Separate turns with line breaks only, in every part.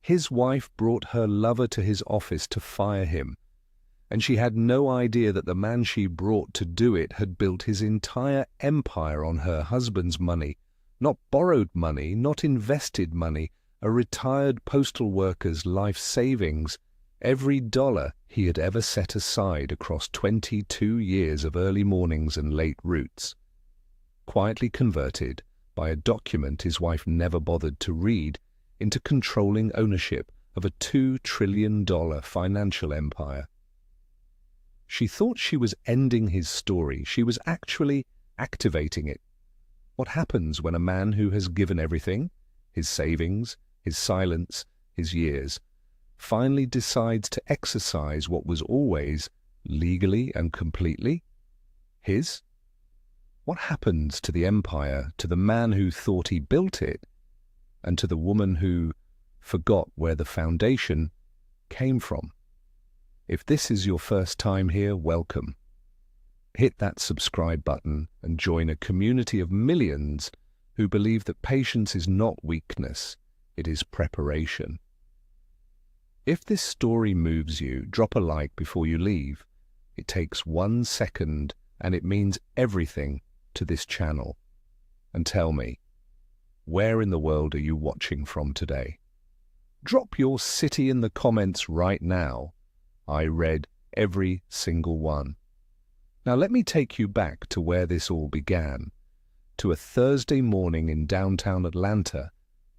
His wife brought her lover to his office to fire him, and she had no idea that the man she brought to do it had built his entire empire on her husband's money, not borrowed money, not invested money, a retired postal worker's life savings, every dollar he had ever set aside across 22 years of early mornings and late routes. Quietly converted by a document his wife never bothered to read into controlling ownership of a $2 trillion financial empire. She thought she was ending his story. She was actually activating it. What happens when a man who has given everything, his savings, his silence, his years, finally decides to exercise what was always, legally and completely, his? What happens to the empire, to the man who thought he built it, and to the woman who forgot where the foundation came from? If this is your first time here, welcome. Hit that subscribe button and join a community of millions who believe that patience is not weakness, it is preparation. If this story moves you, drop a like before you leave. It takes 1 second and it means everything to this channel. And tell me, where in the world are you watching from today? Drop your city in the comments right now. I read every single one. Now let me take you back to where this all began, to a Thursday morning in downtown Atlanta,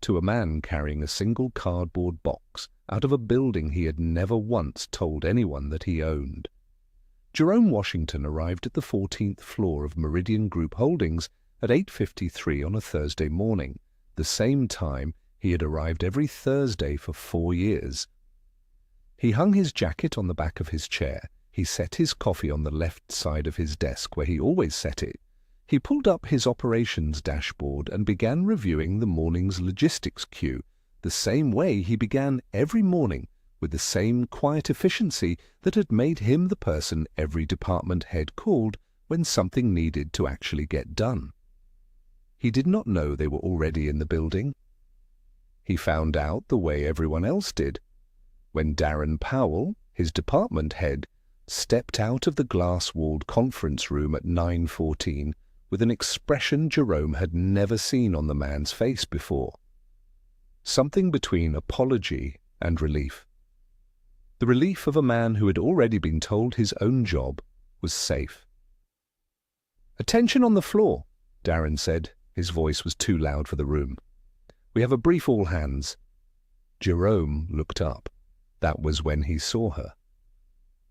to a man carrying a single cardboard box out of a building he had never once told anyone that he owned. Jerome Washington arrived at the 14th floor of Meridian Group Holdings at 8:53 on a Thursday morning, the same time he had arrived every Thursday for 4 years. He hung his jacket on the back of his chair. He set his coffee on the left side of his desk, where he always set it. He pulled up his operations dashboard and began reviewing the morning's logistics queue, the same way he began every morning, with the same quiet efficiency that had made him the person every department head called when something needed to actually get done. He did not know they were already in the building. He found out the way everyone else did, when Darren Powell, his department head, stepped out of the glass-walled conference room at 9:14 with an expression Jerome had never seen on the man's face before. Something between apology and relief. The relief of a man who had already been told his own job was safe. "Attention on the floor," Darren said. His voice was too loud for the room. "We have a brief all hands." Jerome looked up. That was when he saw her.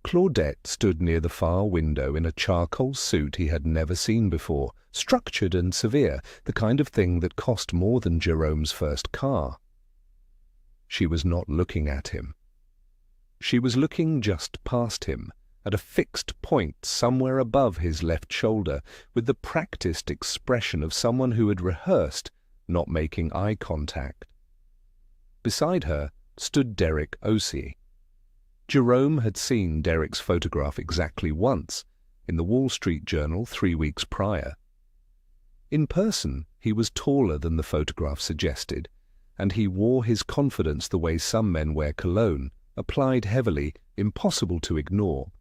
Claudette stood near the far window in a charcoal suit he had never seen before, structured and severe, the kind of thing that cost more than Jerome's first car. She was not looking at him. She was looking just past him, at a fixed point somewhere above his left shoulder, with the practiced expression of someone who had rehearsed not making eye contact. Beside her stood Derek Ossie. Jerome had seen Derek's photograph exactly once, in the Wall Street Journal 3 weeks prior. In person, he was taller than the photograph suggested, and he wore his confidence the way some men wear cologne, applied heavily, impossible to ignore.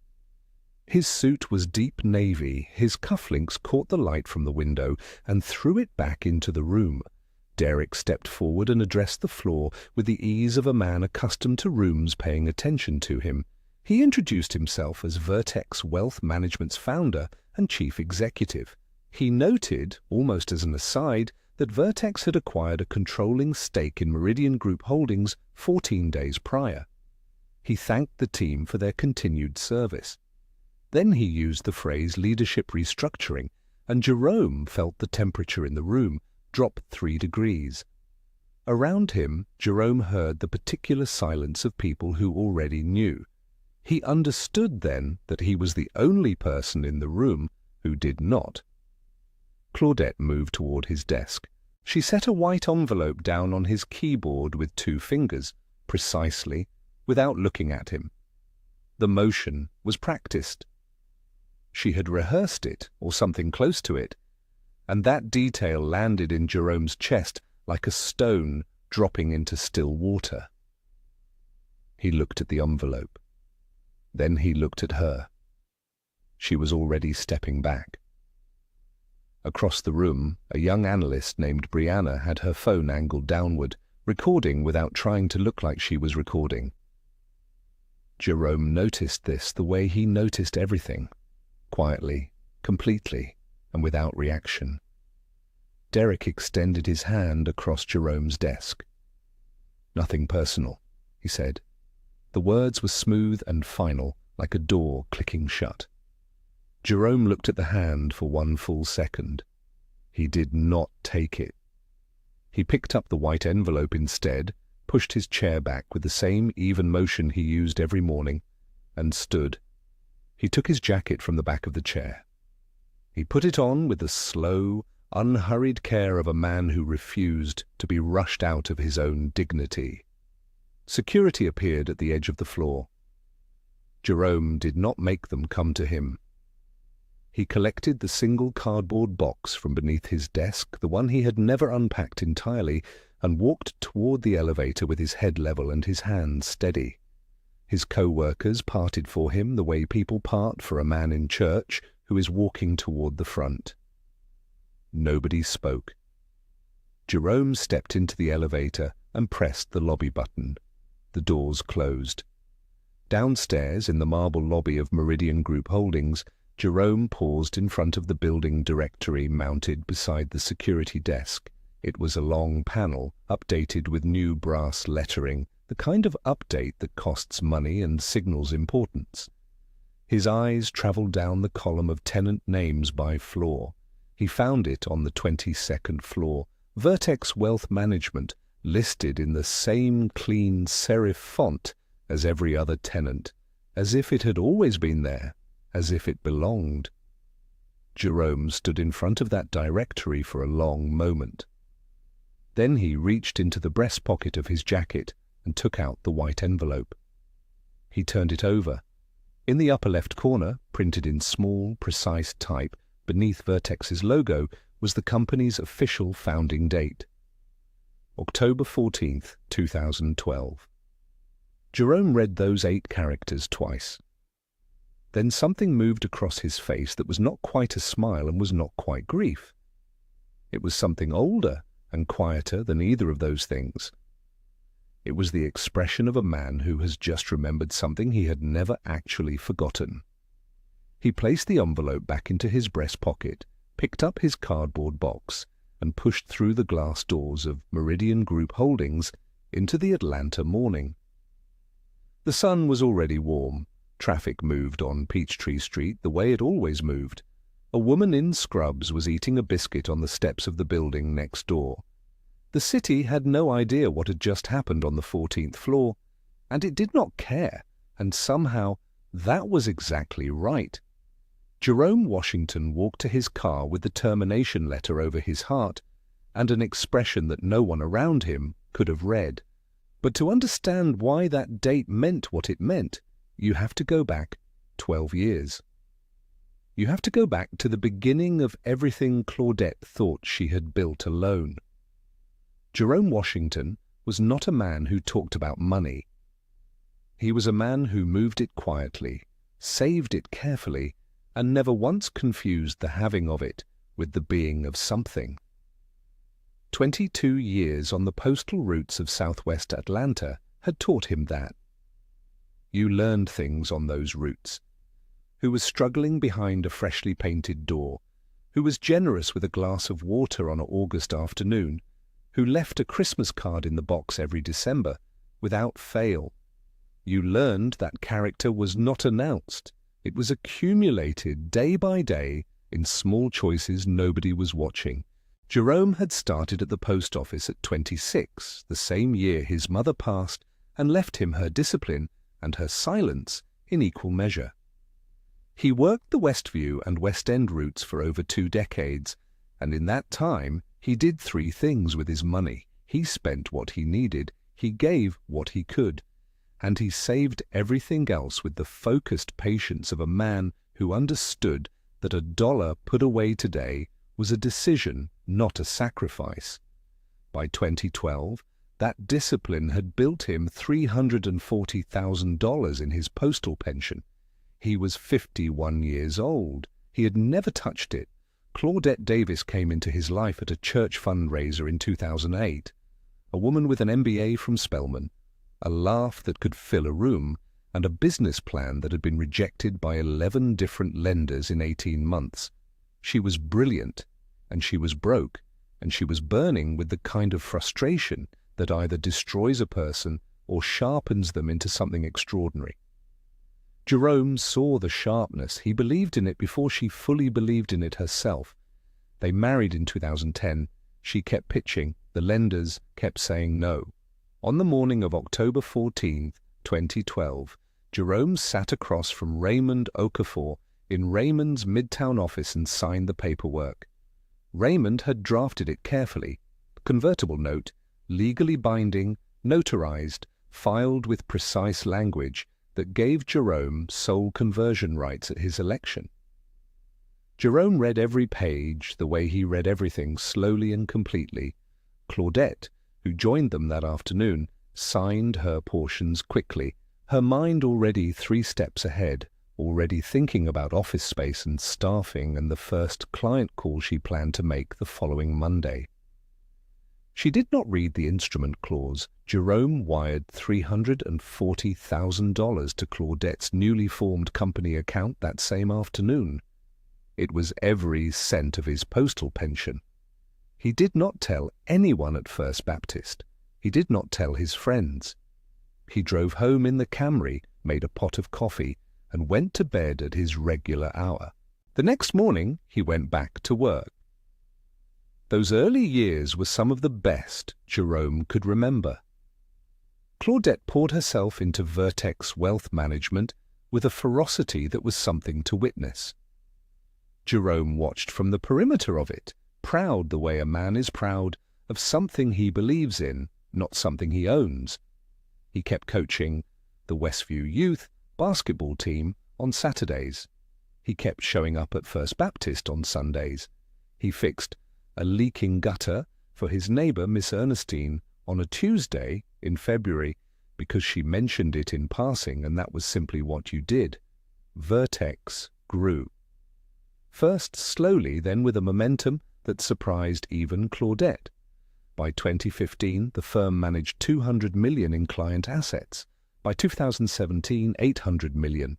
His suit was deep navy, his cufflinks caught the light from the window and threw it back into the room. Derek stepped forward and addressed the floor with the ease of a man accustomed to rooms paying attention to him. He introduced himself as Vertex Wealth Management's founder and chief executive. He noted, almost as an aside, that Vertex had acquired a controlling stake in Meridian Group Holdings 14 days prior. He thanked the team for their continued service. Then he used the phrase leadership restructuring, and Jerome felt the temperature in the room drop 3 degrees. Around him, Jerome heard the particular silence of people who already knew. He understood then that he was the only person in the room who did not. Claudette moved toward his desk. She set a white envelope down on his keyboard with 2 fingers, precisely, without looking at him. The motion was practiced. She had rehearsed it, or something close to it, and that detail landed in Jerome's chest like a stone dropping into still water. He looked at the envelope. Then he looked at her. She was already stepping back. Across the room, a young analyst named Brianna had her phone angled downward, recording without trying to look like she was recording. Jerome noticed this the way he noticed everything, quietly, completely, and without reaction. Derek extended his hand across Jerome's desk. "Nothing personal," he said. The words were smooth and final, like a door clicking shut. Jerome looked at the hand for one full second. He did not take it. He picked up the white envelope instead, pushed his chair back with the same even motion he used every morning, and stood. He took his jacket from the back of the chair. He put it on with the slow, unhurried care of a man who refused to be rushed out of his own dignity. Security appeared at the edge of the floor. Jerome did not make them come to him. He collected the single cardboard box from beneath his desk, the one he had never unpacked entirely, and walked toward the elevator with his head level and his hands steady. His co-workers parted for him the way people part for a man in church who is walking toward the front. Nobody spoke. Jerome stepped into the elevator and pressed the lobby button. The doors closed. Downstairs, in the marble lobby of Meridian Group Holdings, Jerome paused in front of the building directory mounted beside the security desk. It was a long panel, updated with new brass lettering, the kind of update that costs money and signals importance. His eyes traveled down the column of tenant names by floor. He found it on the 22nd floor, Vertex Wealth Management, listed in the same clean serif font as every other tenant, as if it had always been there, as if it belonged. Jerome stood in front of that directory for a long moment. Then he reached into the breast pocket of his jacket and took out the white envelope. He turned it over. In the upper left corner, printed in small, precise type, beneath Vertex's logo, was the company's official founding date. October 14th, 2012. Jerome read those 8 characters twice. Then something moved across his face that was not quite a smile and was not quite grief. It was something older and quieter than either of those things. It was the expression of a man who has just remembered something he had never actually forgotten. He placed the envelope back into his breast pocket, picked up his cardboard box, and pushed through the glass doors of Meridian Group Holdings into the Atlanta morning. The sun was already warm. Traffic moved on Peachtree Street the way it always moved. A woman in scrubs was eating a biscuit on the steps of the building next door. The city had no idea what had just happened on the 14th floor, and it did not care, and somehow that was exactly right. Jerome Washington walked to his car with the termination letter over his heart, and an expression that no one around him could have read. But to understand why that date meant what it meant, you have to go back 12 years. You have to go back to the beginning of everything Claudette thought she had built alone. Jerome Washington was not a man who talked about money. He was a man who moved it quietly, saved it carefully, and never once confused the having of it with the being of something. 22 years on the postal routes of southwest Atlanta had taught him that. You learned things on those routes. Who was struggling behind a freshly painted door, who was generous with a glass of water on an August afternoon, who left a Christmas card in the box every December, without fail. You learned that character was not announced. It was accumulated day by day in small choices nobody was watching. Jerome had started at the post office at 26, the same year his mother passed, and left him her discipline and her silence in equal measure. He worked the Westview and West End routes for over 2 decades, and in that time he did 3 things with his money. He spent what he needed, he gave what he could, and he saved everything else with the focused patience of a man who understood that a dollar put away today was a decision, not a sacrifice. By 2012, That discipline had built him $340,000 in his postal pension. He was 51 years old. He had never touched it. Claudette Davis came into his life at a church fundraiser in 2008. A woman with an MBA from Spelman, a laugh that could fill a room, and a business plan that had been rejected by 11 different lenders in 18 months. She was brilliant, and she was broke, and she was burning with the kind of frustration that either destroys a person or sharpens them into something extraordinary. Jerome saw the sharpness. He believed in it before she fully believed in it herself. They married in 2010. She kept pitching. The lenders kept saying no. On the morning of October 14, 2012, Jerome sat across from Raymond Okafor in Raymond's Midtown office and signed the paperwork. Raymond had drafted it carefully. Convertible note, legally binding, notarized, filed with precise language that gave Jerome sole conversion rights at his election. Jerome read every page the way he read everything, slowly and completely. Claudette, who joined them that afternoon, signed her portions quickly, her mind already 3 steps ahead, already thinking about office space and staffing and the first client call she planned to make the following Monday. She did not read the instrument clause. Jerome wired $340,000 to Claudette's newly formed company account that same afternoon. It was every cent of his postal pension. He did not tell anyone at First Baptist. He did not tell his friends. He drove home in the Camry, made a pot of coffee, and went to bed at his regular hour. The next morning he went back to work. Those early years were some of the best Jerome could remember. Claudette poured herself into Vertex Wealth Management with a ferocity that was something to witness. Jerome watched from the perimeter of it, proud the way a man is proud of something he believes in, not something he owns. He kept coaching the Westview Youth basketball team on Saturdays. He kept showing up at First Baptist on Sundays. He fixed a leaking gutter for his neighbor, Miss Ernestine, on a Tuesday in February because she mentioned it in passing, and that was simply what you did. Vertex grew. First slowly, then with a momentum that surprised even Claudette. By 2015, the firm managed $200 million in client assets. By 2017, $800 million.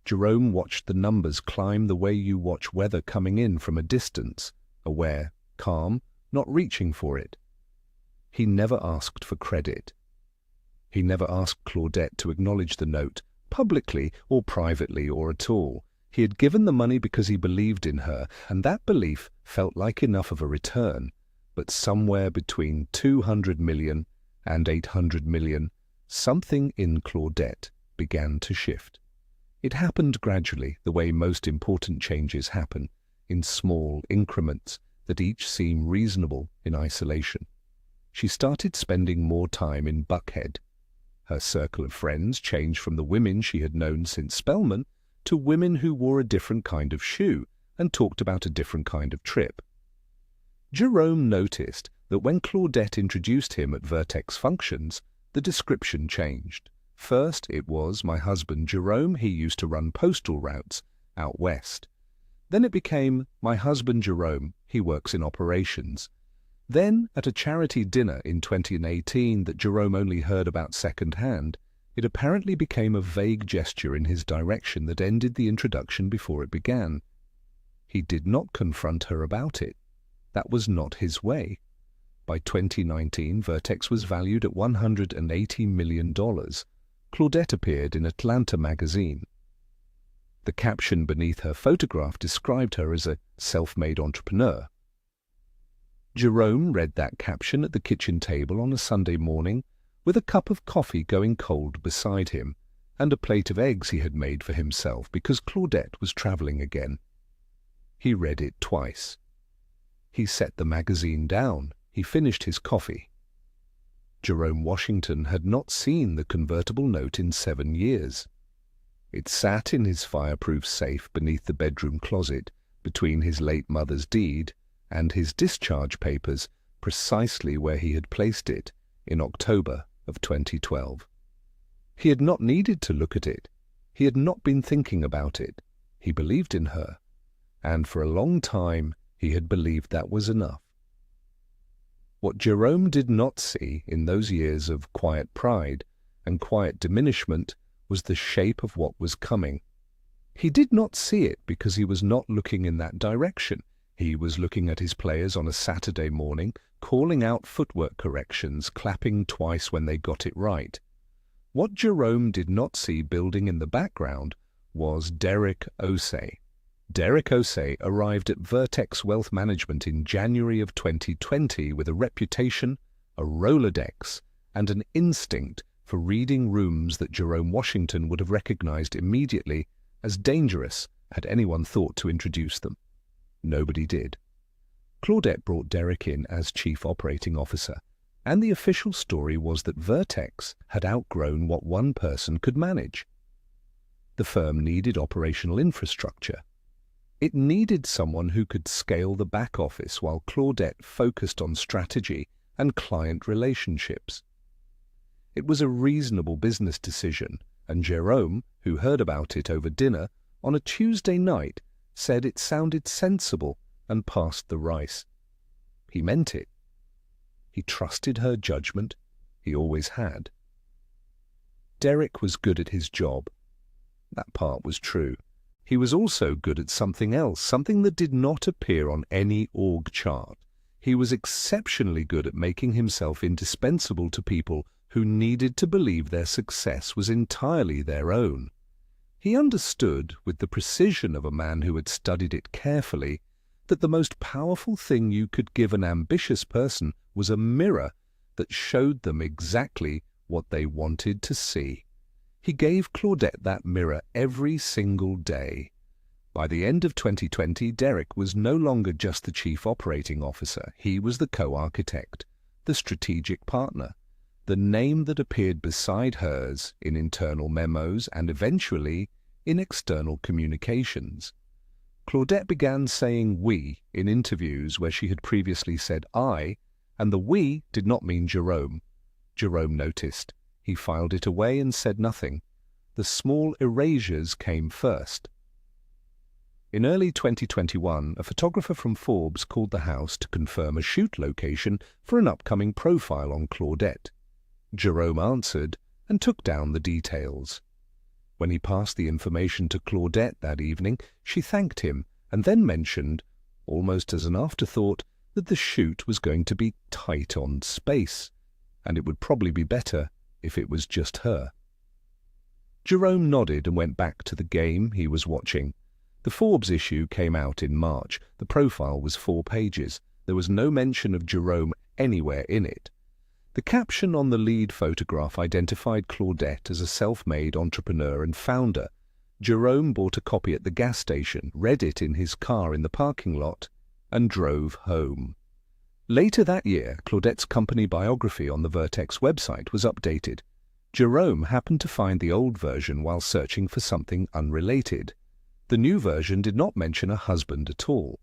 Jerome watched the numbers climb the way you watch weather coming in from a distance, aware, calm, not reaching for it. He never asked for credit. He never asked Claudette to acknowledge the note, publicly or privately or at all. He had given the money because he believed in her, and that belief felt like enough of a return. But somewhere between 200 million and 800 million, something in Claudette began to shift. It happened gradually, the way most important changes happen, in small increments that each seem reasonable in isolation. She started spending more time in Buckhead. Her circle of friends changed from the women she had known since Spelman to women who wore a different kind of shoe and talked about a different kind of trip. Jerome noticed that when Claudette introduced him at Vertex functions, the description changed. First it was, "My husband Jerome, he used to run postal routes out west." Then it became, "My husband Jerome, he works in operations." Then, at a charity dinner in 2018 that Jerome only heard about second-hand, it apparently became a vague gesture in his direction that ended the introduction before it began. He did not confront her about it. That was not his way. By 2019, Vertex was valued at $180 million. Claudette appeared in Atlanta magazine. The caption beneath her photograph described her as a self-made entrepreneur. Jerome read that caption at the kitchen table on a Sunday morning, with a cup of coffee going cold beside him, and a plate of eggs he had made for himself because Claudette was traveling again. He read it twice. He set the magazine down. He finished his coffee. Jerome Washington had not seen the convertible note in 7 years. It sat in his fireproof safe beneath the bedroom closet, between his late mother's deed and his discharge papers, precisely where he had placed it in October of 2012. He had not needed to look at it. He had not been thinking about it. He believed in her, and for a long time he had believed that was enough. What Jerome did not see in those years of quiet pride and quiet diminishment was the shape of what was coming. He did not see it because he was not looking in that direction. He was looking at his players on a Saturday morning, calling out footwork corrections, clapping twice when they got it right. What Jerome did not see building in the background was Derek Osei. Derek Osei arrived at Vertex Wealth Management in January of 2020 with a reputation, a Rolodex, and an instinct for reading rooms that Jerome Washington would have recognized immediately as dangerous had anyone thought to introduce them. Nobody did. Claudette brought Derek in as Chief Operating Officer, and the official story was that Vertex had outgrown what one person could manage. The firm needed operational infrastructure. It needed someone who could scale the back office while Claudette focused on strategy and client relationships. It was a reasonable business decision, and Jerome, who heard about it over dinner on a Tuesday night, said it sounded sensible and passed the rice. He meant it. He trusted her judgment. He always had. Derek was good at his job. That part was true. He was also good at something else, something that did not appear on any org chart. He was exceptionally good at making himself indispensable to people who needed to believe their success was entirely their own. He understood, with the precision of a man who had studied it carefully, that the most powerful thing you could give an ambitious person was a mirror that showed them exactly what they wanted to see. He gave Claudette that mirror every single day. By the end of 2020, Derek was no longer just the Chief Operating Officer. He was the co-architect, the strategic partner, the name that appeared beside hers in internal memos and eventually in external communications. Claudette began saying "we" in interviews where she had previously said "I," and the "we" did not mean Jerome. Jerome noticed. He filed it away and said nothing. The small erasures came first. In early 2021, a photographer from Forbes called the house to confirm a shoot location for an upcoming profile on Claudette. Jerome answered and took down the details. When he passed the information to Claudette that evening, she thanked him and then mentioned, almost as an afterthought, that the shoot was going to be tight on space, and it would probably be better if it was just her. Jerome nodded and went back to the game he was watching. The Forbes issue came out in March. The profile was 4 pages. There was no mention of Jerome anywhere in it. The caption on the lead photograph identified Claudette as a self-made entrepreneur and founder. Jerome bought a copy at the gas station, read it in his car in the parking lot, and drove home. Later that year, Claudette's company biography on the Vertex website was updated. Jerome happened to find the old version while searching for something unrelated. The new version did not mention a husband at all.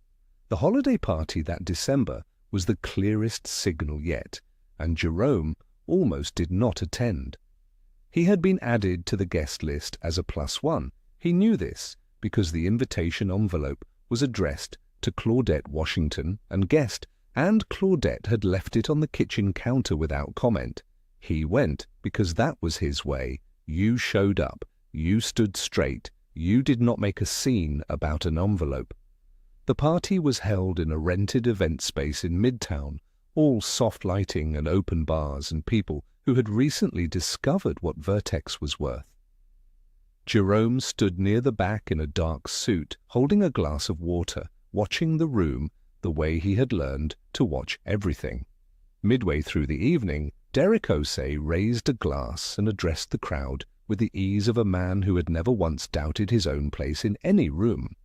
The holiday party that December was the clearest signal yet, and Jerome almost did not attend. He had been added to the guest list as a +1. He knew this because the invitation envelope was addressed to Claudette Washington and guest, and Claudette had left it on the kitchen counter without comment. He went because that was his way. You showed up. You stood straight. You did not make a scene about an envelope. The party was held in a rented event space in Midtown, all soft lighting and open bars and people who had recently discovered what Vertex was worth. Jerome stood near the back in a dark suit, holding a glass of water, watching the room the way he had learned to watch everything. Midway through the evening, Derek Osei raised a glass and addressed the crowd with the ease of a man who had never once doubted his own place in any room.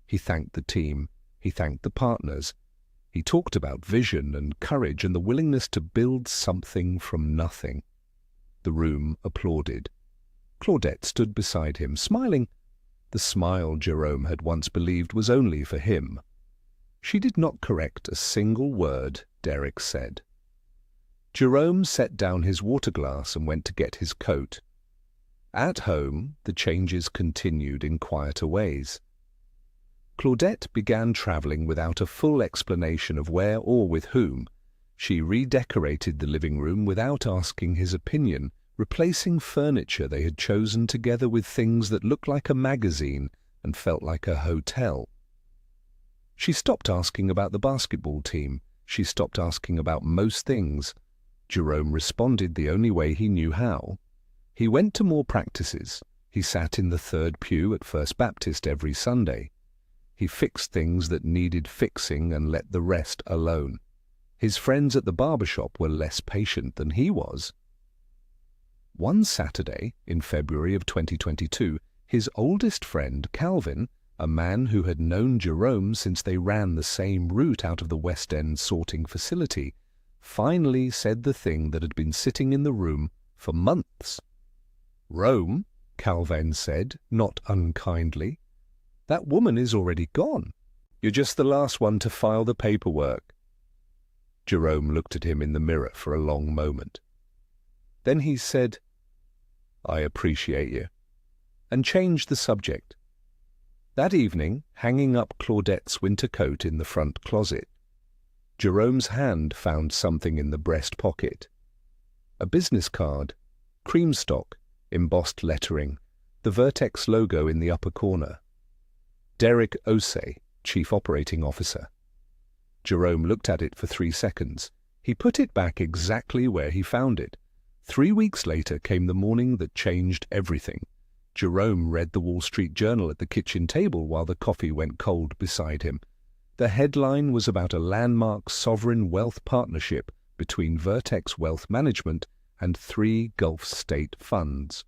He thanked the team. He thanked the partners. He talked about vision and courage and the willingness to build something from nothing. The room applauded. Claudette stood beside him, smiling. The smile Jerome had once believed was only for him. She did not correct a single word Derek said. Jerome set down his water glass and went to get his coat. At home, the changes continued in quieter ways. Claudette began traveling without a full explanation of where or with whom. She redecorated the living room without asking his opinion, replacing furniture they had chosen together with things that looked like a magazine and felt like a hotel. She stopped asking about the basketball team. She stopped asking about most things. Jerome responded the only way he knew how. He went to more practices. He sat in the third pew at First Baptist every Sunday. He fixed things that needed fixing and let the rest alone. His friends at the barbershop were less patient than he was. One Saturday, in February of 2022, his oldest friend, Calvin, a man who had known Jerome since they ran the same route out of the West End sorting facility, finally said the thing that had been sitting in the room for months. "Rome," Calvin said, not unkindly. "That woman is already gone. You're just the last one to file the paperwork." Jerome looked at him in the mirror for a long moment. Then he said, "I appreciate you," and changed the subject. That evening, hanging up Claudette's winter coat in the front closet, Jerome's hand found something in the breast pocket. A business card, cream stock, embossed lettering, the Vertex logo in the upper corner. Derek Osei, Chief Operating Officer. Jerome looked at it for 3 seconds. He put it back exactly where he found it. 3 weeks later came the morning that changed everything. Jerome read the Wall Street Journal at the kitchen table while the coffee went cold beside him. The headline was about a landmark sovereign wealth partnership between Vertex Wealth Management and 3 Gulf state funds.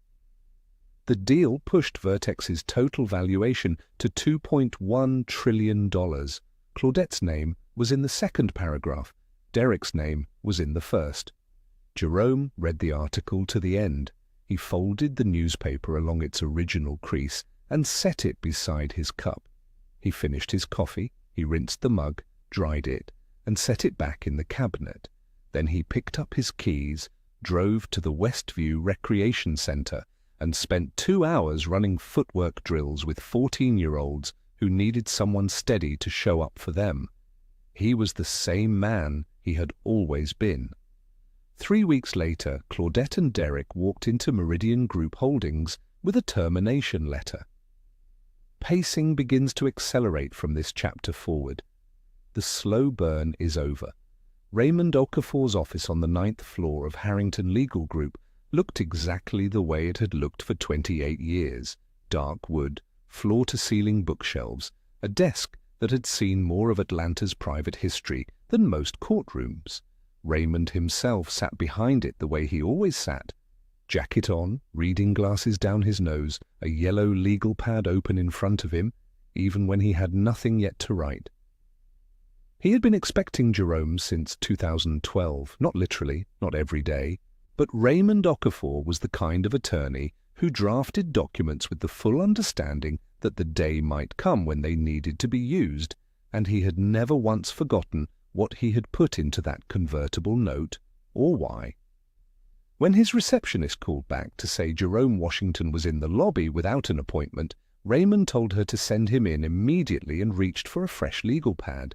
The deal pushed Vertex's total valuation to $2.1 trillion. Claudette's name was in the second paragraph. Derek's name was in the first. Jerome read the article to the end. He folded the newspaper along its original crease and set it beside his cup. He finished his coffee, he rinsed the mug, dried it, and set it back in the cabinet. Then he picked up his keys, drove to the Westview Recreation Center, and spent 2 hours running footwork drills with 14-year-olds who needed someone steady to show up for them. He was the same man he had always been. 3 weeks later, Claudette and Derek walked into Meridian Group Holdings with a termination letter. Pacing begins to accelerate from this chapter forward. The slow burn is over. Raymond Okafor's office on the 9th floor of Harrington Legal Group looked exactly the way it had looked for 28 years. Dark wood, floor-to-ceiling bookshelves, a desk that had seen more of Atlanta's private history than most courtrooms. Raymond himself sat behind it the way he always sat. Jacket on, reading glasses down his nose, a yellow legal pad open in front of him, even when he had nothing yet to write. He had been expecting Jerome since 2012, not literally, not every day, but Raymond Okafor was the kind of attorney who drafted documents with the full understanding that the day might come when they needed to be used, and he had never once forgotten what he had put into that convertible note, or why. When his receptionist called back to say Jerome Washington was in the lobby without an appointment, Raymond told her to send him in immediately and reached for a fresh legal pad.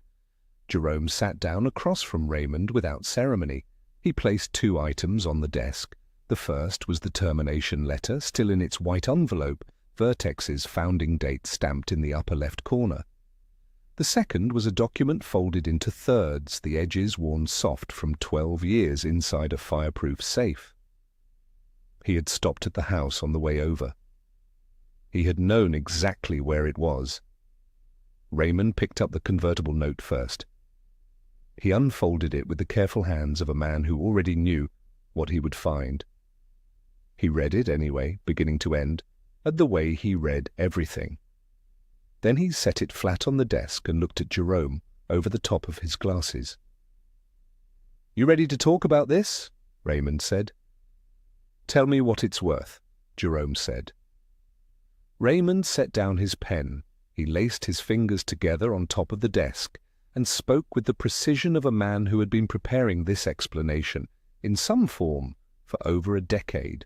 Jerome sat down across from Raymond without ceremony. He placed 2 items on the desk. The first was the termination letter, still in its white envelope, Vertex's founding date stamped in the upper left corner. The second was a document folded into thirds, the edges worn soft from 12 years inside a fireproof safe. He had stopped at the house on the way over. He had known exactly where it was. Raymond picked up the convertible note first. He unfolded it with the careful hands of a man who already knew what he would find. He read it anyway, beginning to end, and the way he read everything. Then he set it flat on the desk and looked at Jerome over the top of his glasses. "You ready to talk about this?" Raymond said. "Tell me what it's worth," Jerome said. Raymond set down his pen. He laced his fingers together on top of the desk and spoke with the precision of a man who had been preparing this explanation, in some form, for over a decade.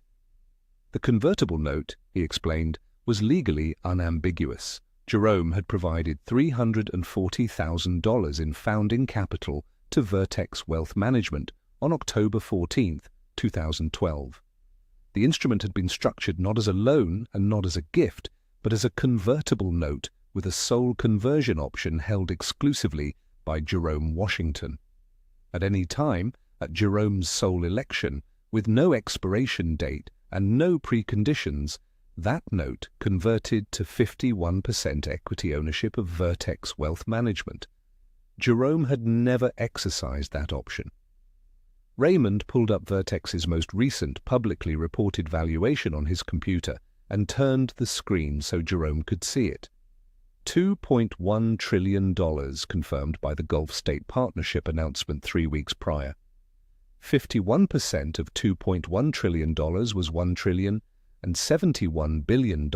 The convertible note, he explained, was legally unambiguous. Jerome had provided $340,000 in founding capital to Vertex Wealth Management on October 14, 2012. The instrument had been structured not as a loan and not as a gift, but as a convertible note with a sole conversion option held exclusively by Jerome Washington. At any time, at Jerome's sole election, with no expiration date and no preconditions, that note converted to 51% equity ownership of Vertex Wealth Management. Jerome had never exercised that option. Raymond pulled up Vertex's most recent publicly reported valuation on his computer and turned the screen so Jerome could see it. $2.1 trillion confirmed by the Gulf State Partnership announcement 3 weeks prior. 51% of $2.1 trillion was $1 trillion and $71 billion.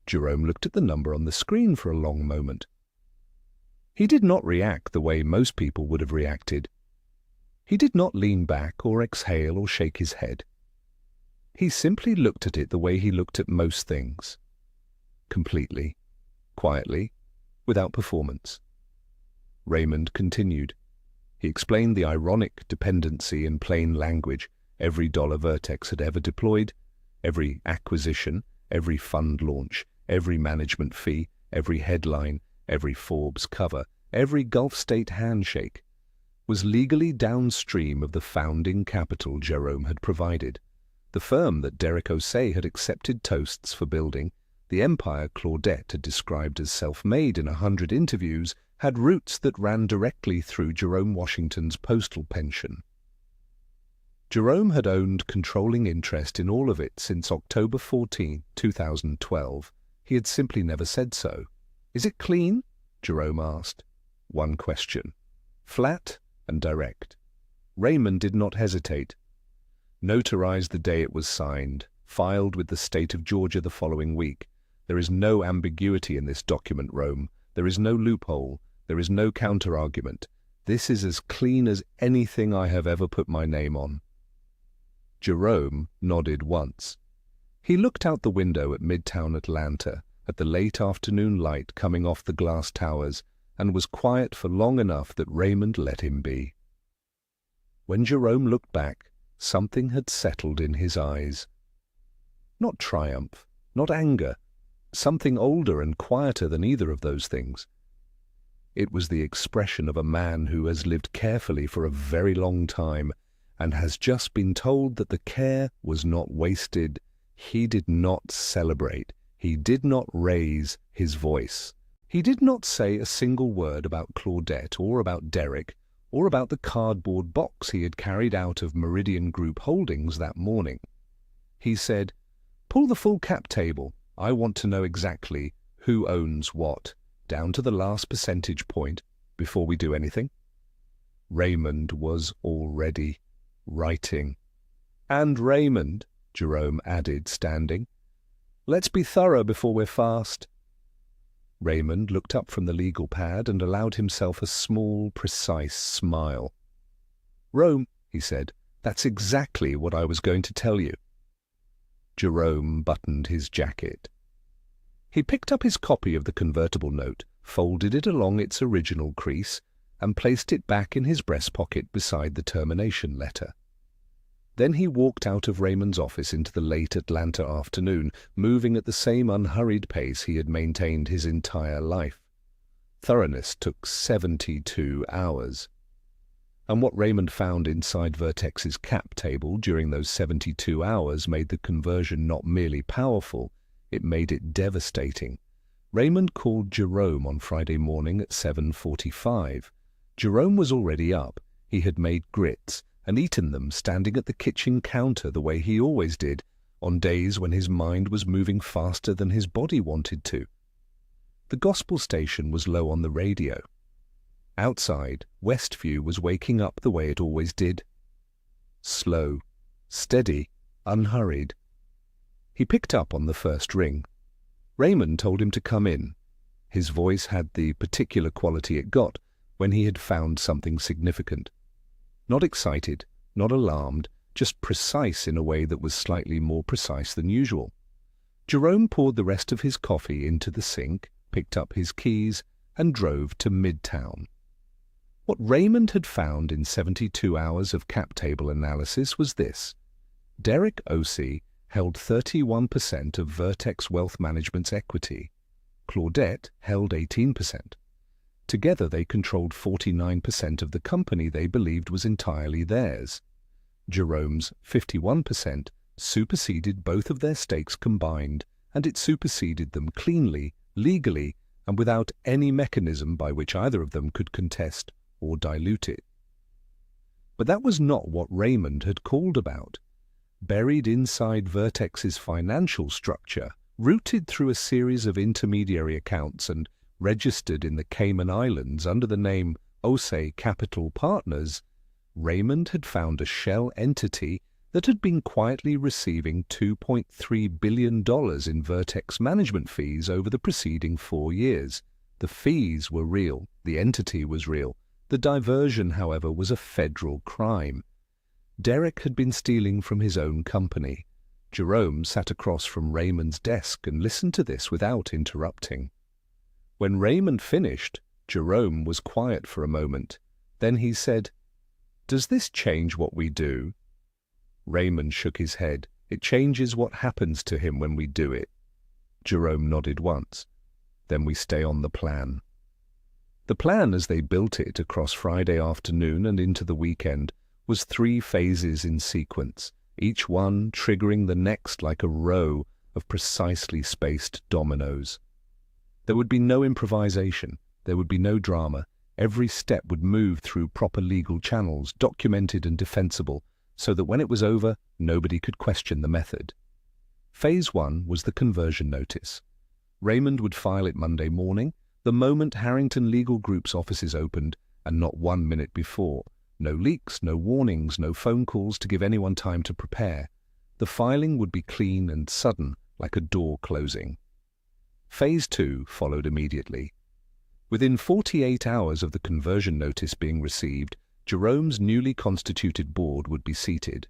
Jerome looked at the number on the screen for a long moment. He did not react the way most people would have reacted. He did not lean back or exhale or shake his head. He simply looked at it the way he looked at most things. Completely, quietly, without performance. Raymond continued. He explained the ironic dependency in plain language every dollar Vertex had ever deployed, every acquisition, every fund launch, every management fee, every headline, every Forbes cover, every Gulf State handshake, was legally downstream of the founding capital Jerome had provided, the firm that Derek Osei had accepted toasts for building, the empire Claudette had described as self-made in 100 interviews, had roots that ran directly through Jerome Washington's postal pension. Jerome had owned controlling interest in all of it since October 14, 2012. He had simply never said so. "Is it clean?" Jerome asked. One question. Flat and direct. Raymond did not hesitate. Notarized the day it was signed, filed with the state of Georgia the following week. There is no ambiguity in this document, Rome. There is no loophole. There is no counter-argument. This is as clean as anything I have ever put my name on. Jerome nodded once. He looked out the window at Midtown Atlanta, at the late afternoon light coming off the glass towers, and was quiet for long enough that Raymond let him be. When Jerome looked back, something had settled in his eyes. Not triumph, not anger, something older and quieter than either of those things. It was the expression of a man who has lived carefully for a very long time and has just been told that the care was not wasted. He did not celebrate. He did not raise his voice. He did not say a single word about Claudette or about Derek or about the cardboard box he had carried out of Meridian Group Holdings that morning. He said, "Pull the full cap table. I want to know exactly who owns what, down to the last percentage point, before we do anything." Raymond was already writing. "And Raymond," Jerome added, standing, "let's be thorough before we're fast." Raymond looked up from the legal pad and allowed himself a small, precise smile. "Rome," he said, "that's exactly what I was going to tell you." Jerome buttoned his jacket. He picked up his copy of the convertible note, folded it along its original crease, and placed it back in his breast pocket beside the termination letter. Then he walked out of Raymond's office into the late Atlanta afternoon, moving at the same unhurried pace he had maintained his entire life. Thoroughness took 72 hours. And what Raymond found inside Vertex's cap table during those 72 hours made the conversion not merely powerful, it made it devastating. Raymond called Jerome on Friday morning at 7:45. Jerome was already up. He had made grits and eaten them standing at the kitchen counter the way he always did, on days when his mind was moving faster than his body wanted to. The gospel station was low on the radio. Outside, Westview was waking up the way it always did. Slow, steady, unhurried. He picked up on the first ring. Raymond told him to come in. His voice had the particular quality it got when he had found something significant. Not excited, not alarmed, just precise in a way that was slightly more precise than usual. Jerome poured the rest of his coffee into the sink, picked up his keys, and drove to Midtown. What Raymond had found in 72 hours of cap table analysis was this. Derek Osei held 31% of Vertex Wealth Management's equity. Claudette held 18%. Together they controlled 49% of the company they believed was entirely theirs. Jerome's 51% superseded both of their stakes combined, and it superseded them cleanly, legally, and without any mechanism by which either of them could contest or dilute it. But that was not what Raymond had called about. Buried inside Vertex's financial structure, routed through a series of intermediary accounts and registered in the Cayman Islands under the name Osei Capital Partners, Raymond had found a shell entity that had been quietly receiving $2.3 billion in Vertex management fees over the preceding 4 years. The fees were real, the entity was real. The diversion, however, was a federal crime. Derek had been stealing from his own company. Jerome sat across from Raymond's desk and listened to this without interrupting. When Raymond finished, Jerome was quiet for a moment. Then he said, "Does this change what we do?" Raymond shook his head. "It changes what happens to him when we do it." Jerome nodded once. "Then we stay on the plan." The plan as they built it across Friday afternoon and into the weekend was 3 phases in sequence, each one triggering the next like a row of precisely spaced dominoes. There would be no improvisation, there would be no drama. Every step would move through proper legal channels, documented and defensible, so that when it was over, nobody could question the method. Phase 1 was the conversion notice. Raymond would file it Monday morning, the moment Harrington Legal Group's offices opened, and not 1 minute before. No leaks, no warnings, no phone calls to give anyone time to prepare. The filing would be clean and sudden, like a door closing. Phase 2 followed immediately. Within 48 hours of the conversion notice being received, Jerome's newly constituted board would be seated.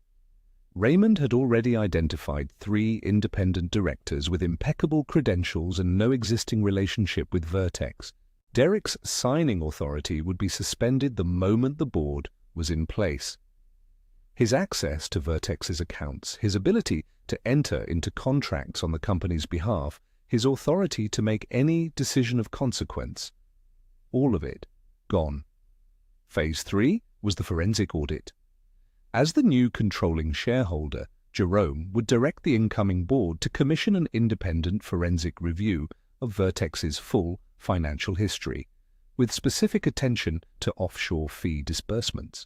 Raymond had already identified 3 independent directors with impeccable credentials and no existing relationship with Vertex. Derek's signing authority would be suspended the moment the board was in place. His access to Vertex's accounts, his ability to enter into contracts on the company's behalf, his authority to make any decision of consequence, all of it gone. Phase 3 was the forensic audit. As the new controlling shareholder, Jerome would direct the incoming board to commission an independent forensic review of Vertex's full financial history, with specific attention to offshore fee disbursements.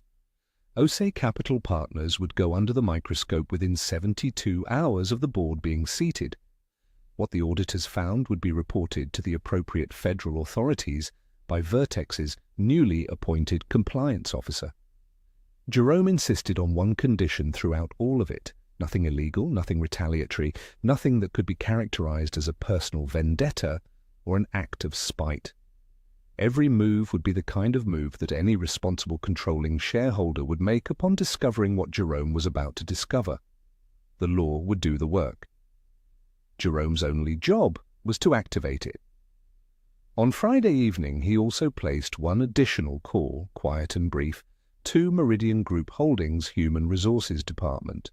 Osei Capital Partners would go under the microscope within 72 hours of the board being seated. What the auditors found would be reported to the appropriate federal authorities by Vertex's newly appointed compliance officer. Jerome insisted on one condition throughout all of it: nothing illegal, nothing retaliatory, nothing that could be characterized as a personal vendetta or an act of spite. Every move would be the kind of move that any responsible controlling shareholder would make upon discovering what Jerome was about to discover. The law would do the work. Jerome's only job was to activate it. On Friday evening he also placed one additional call, quiet and brief, to Meridian Group Holdings' Human Resources Department.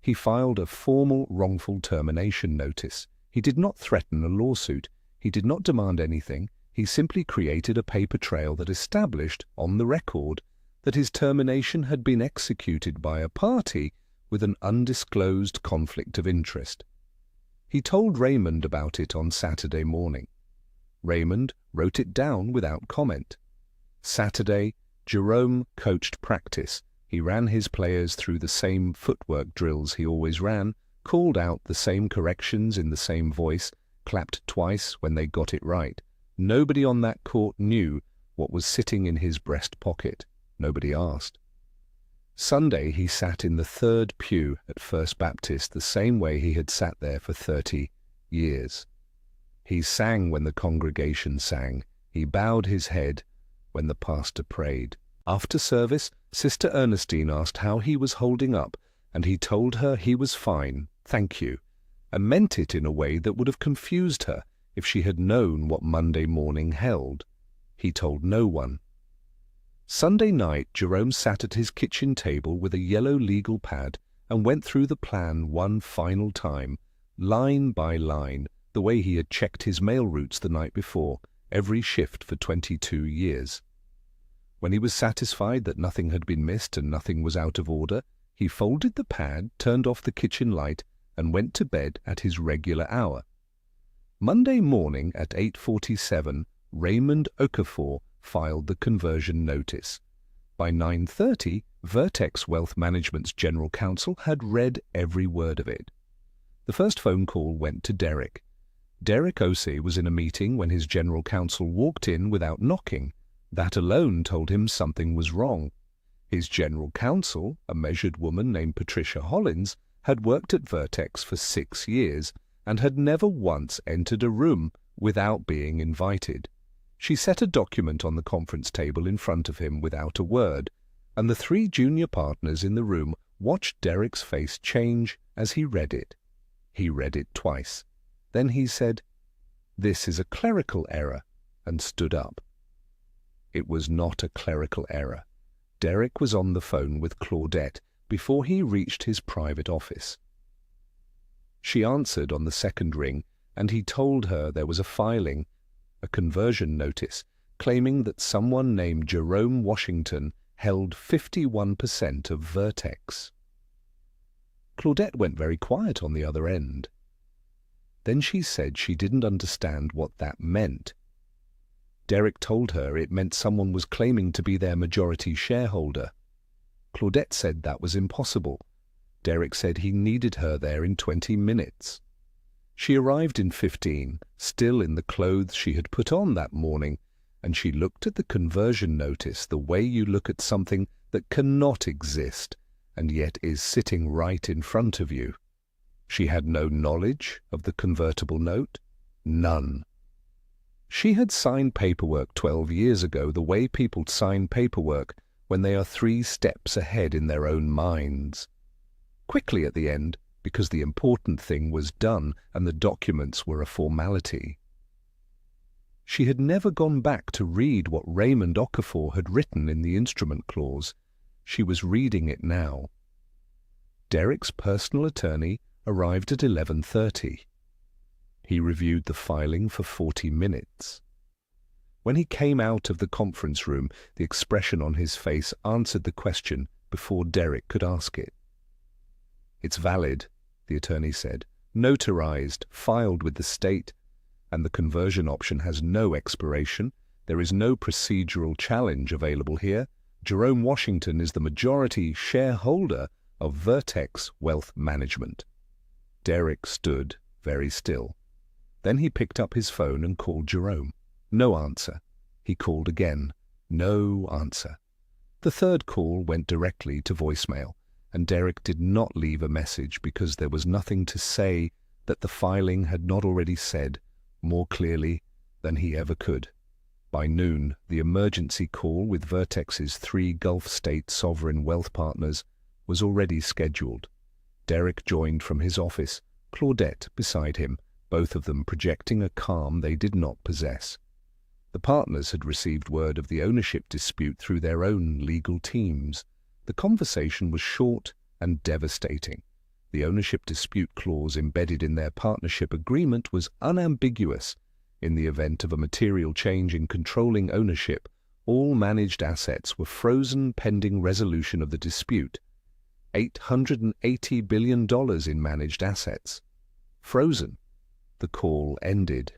He filed a formal wrongful termination notice. He did not threaten a lawsuit. He did not demand anything. He simply created a paper trail that established, on the record, that his termination had been executed by a party with an undisclosed conflict of interest. He told Raymond about it on Saturday morning. Raymond wrote it down without comment. Saturday, Jerome coached practice. He ran his players through the same footwork drills he always ran, called out the same corrections in the same voice, clapped twice when they got it right. Nobody on that court knew what was sitting in his breast pocket. Nobody asked. Sunday he sat in the 3rd pew at First Baptist the same way he had sat there for 30 years. He sang when the congregation sang. He bowed his head when the pastor prayed. After service, Sister Ernestine asked how he was holding up, and he told her he was fine, thank you, and meant it in a way that would have confused her if she had known what Monday morning held. He told no one. Sunday night, Jerome sat at his kitchen table with a yellow legal pad and went through the plan one final time, line by line, the way he had checked his mail routes the night before, every shift for 22 years. When he was satisfied that nothing had been missed and nothing was out of order, he folded the pad, turned off the kitchen light, and went to bed at his regular hour. Monday morning at 8:47, Raymond Okafor filed the conversion notice. By 9:30, Vertex Wealth Management's general counsel had read every word of it. The first phone call went to Derek. Derek Osei was in a meeting when his general counsel walked in without knocking. That alone told him something was wrong. His general counsel, a measured woman named Patricia Hollins, had worked at Vertex for 6 years and had never once entered a room without being invited. She set a document on the conference table in front of him without a word, and the 3 junior partners in the room watched Derek's face change as he read it. He read it twice. Then he said, "This is a clerical error," and stood up. It was not a clerical error. Derek was on the phone with Claudette before he reached his private office. She answered on the second ring, and he told her there was a filing, a conversion notice, claiming that someone named Jerome Washington held 51% of Vertex. Claudette went very quiet on the other end. Then she said she didn't understand what that meant. Derek told her it meant someone was claiming to be their majority shareholder. Claudette said that was impossible. Derek said he needed her there in 20 minutes. She arrived in 15, still in the clothes she had put on that morning, and she looked at the conversion notice the way you look at something that cannot exist and yet is sitting right in front of you. She had no knowledge of the convertible note, none. She had signed paperwork 12 years ago the way people sign paperwork when they are 3 steps ahead in their own minds. Quickly at the end, because the important thing was done and the documents were a formality. She had never gone back to read what Raymond Okafor had written in the instrument clause. She was reading it now. Derek's personal attorney arrived at 11:30. He reviewed the filing for 40 minutes. When he came out of the conference room, the expression on his face answered the question before Derek could ask it. "It's valid," the attorney said, "notarized, filed with the state, and the conversion option has no expiration. There is no procedural challenge available here. Jerome Washington is the majority shareholder of Vertex Wealth Management." Derek stood very still. Then he picked up his phone and called Jerome. No answer. He called again. No answer. The third call went directly to voicemail, and Derek did not leave a message because there was nothing to say that the filing had not already said more clearly than he ever could. By noon, the emergency call with Vertex's 3 Gulf State sovereign wealth partners was already scheduled. Derek joined from his office, Claudette beside him, both of them projecting a calm they did not possess. The partners had received word of the ownership dispute through their own legal teams. The conversation was short and devastating. The ownership dispute clause embedded in their partnership agreement was unambiguous. In the event of a material change in controlling ownership, all managed assets were frozen pending resolution of the dispute. $880 billion in managed assets. Frozen. The call ended.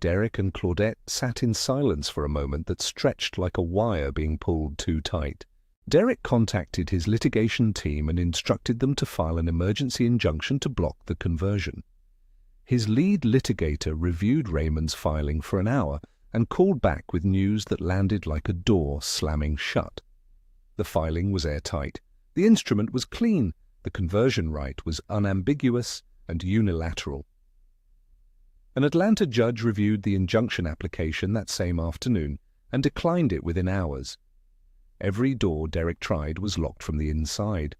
Derek and Claudette sat in silence for a moment that stretched like a wire being pulled too tight. Derek contacted his litigation team and instructed them to file an emergency injunction to block the conversion. His lead litigator reviewed Raymond's filing for an hour and called back with news that landed like a door slamming shut. The filing was airtight. The instrument was clean. The conversion right was unambiguous and unilateral. An Atlanta judge reviewed the injunction application that same afternoon and declined it within hours. Every door Derek tried was locked from the inside.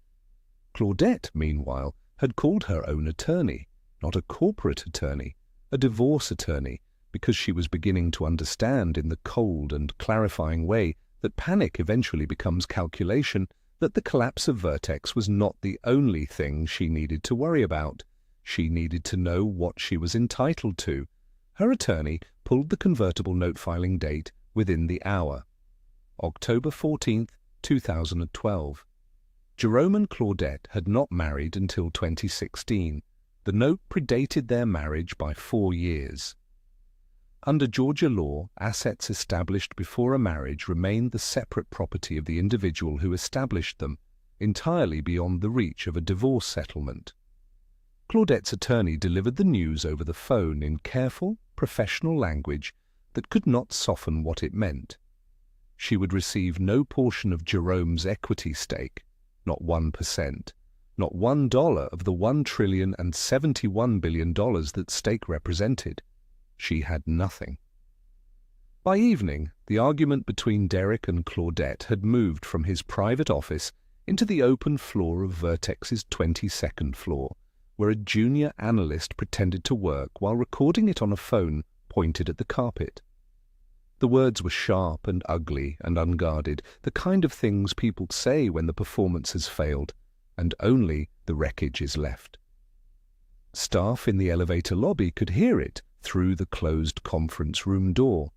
Claudette, meanwhile, had called her own attorney, not a corporate attorney, a divorce attorney, because she was beginning to understand in the cold and clarifying way that panic eventually becomes calculation that the collapse of Vertex was not the only thing she needed to worry about. She needed to know what she was entitled to. Her attorney pulled the convertible note filing date within the hour. October 14th, 2012. Jerome and Claudette had not married until 2016. The note predated their marriage by 4 years. Under Georgia law, assets established before a marriage remained the separate property of the individual who established them, entirely beyond the reach of a divorce settlement. Claudette's attorney delivered the news over the phone in careful, professional language that could not soften what it meant. She would receive no portion of Jerome's equity stake, not 1%, not $1 of the $1,071 billion that stake represented. She had nothing. By evening, the argument between Derek and Claudette had moved from his private office into the open floor of Vertex's 22nd floor, where a junior analyst pretended to work while recording it on a phone pointed at the carpet. The words were sharp and ugly and unguarded, the kind of things people say when the performance has failed, and only the wreckage is left. Staff in the elevator lobby could hear it through the closed conference room door.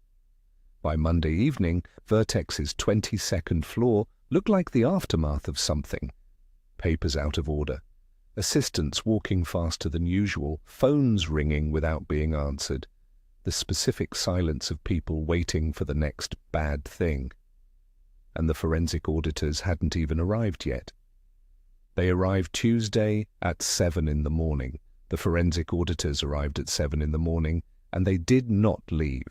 By Monday evening, Vertex's 22nd floor looked like the aftermath of something. Papers out of order, assistants walking faster than usual, phones ringing without being answered, the specific silence of people waiting for the next bad thing. And the forensic auditors hadn't even arrived yet. They arrived Tuesday at 7 in the morning. The forensic auditors arrived at 7 in the morning, and they did not leave.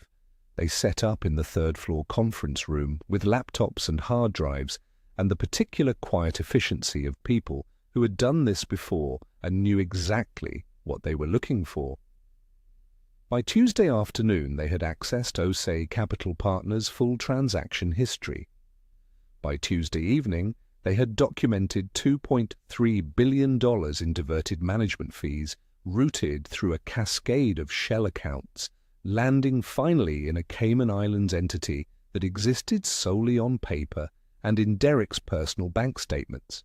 They set up in the third-floor conference room with laptops and hard drives and the particular quiet efficiency of people who had done this before and knew exactly what they were looking for. By Tuesday afternoon, they had accessed Osei Capital Partners' full transaction history. By Tuesday evening, they had documented $2.3 billion in diverted management fees routed through a cascade of shell accounts, landing finally in a Cayman Islands entity that existed solely on paper and in Derek's personal bank statements.